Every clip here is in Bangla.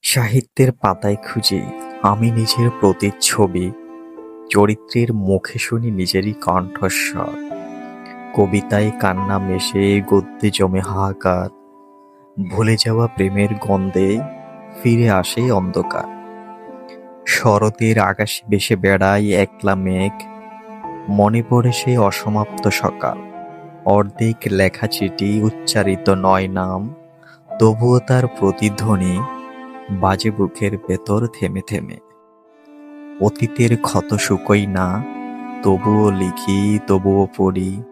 সাহিত্যের পাতায় খুঁজি আমি নিজের প্রতিচ্ছবি, চরিত্রের মুখে শুনি নিজেরই কণ্ঠস্বর। কবিতায় কান্না মেশে, গদ্যে জমে হাহাকার। ভুলে যাওয়া প্রেমের গন্ধে ফিরে আসে অন্ধকার। শরতের আকাশে ভেসে বেড়ায় একলা মেঘ, মনে পড়ে সেই অসমাপ্ত সকাল। অর্ধেক লেখা চিঠি, উচ্চারিত নয় নাম, তবুও তার প্রতিধ্বনি বাজে বুকের ভেতর থেমে থেমে। অতীতের ক্ষত শুকোই না, তবুও লিখি, তবুও পড়ি,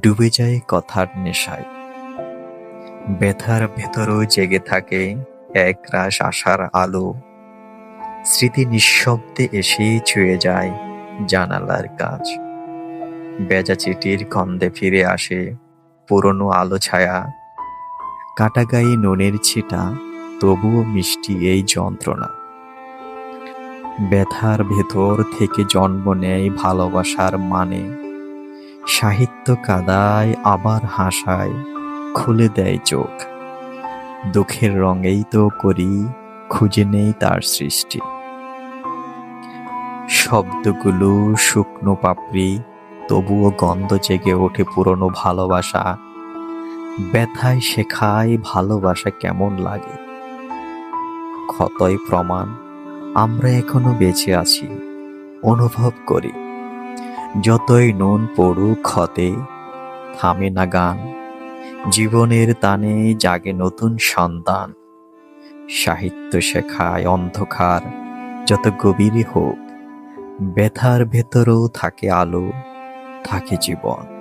ডুবে যায় কথার নেশায়। ব্যথার ভেতরও জেগে থাকে একরাশ আশার আলো। স্মৃতি নিঃশব্দে এসে ছুঁয়ে যায় জানালার কাছ। ভেজা চিঠির গন্ধে ফিরে আসে পুরনো আলো ছায়া। কাটা গায়ে নুনের ছিটা, তবুও মিষ্টি এই যন্ত্রণা। ব্যথার ভেতর থেকে জন্ম নেয় ভালোবাসার মানে। সাহিত্য কাদায় আবার হাসায়, খুলে দেয় চোখ। দুঃখের রঙেই তো করি, খুঁজে নেই তার সৃষ্টি। শব্দগুলো শুকনো পাপড়ি, তবুও গন্ধ জেগে ওঠে পুরনো ভালোবাসা। ব্যথায় শেখায় ভালোবাসা কেমন লাগে। ক্ষতই প্রমাণ আমরা এখনো বেঁচে আছি, অনুভব করি। যতই নুন পড়ুক ক্ষতে, থামে না গান। জীবনের টানে জাগে নতুন সন্তান। সাহিত্য শেখায় অন্ধকার যত গভীরই হোক, ব্যথার ভেতরেও থাকে আলো, থাকে জীবন।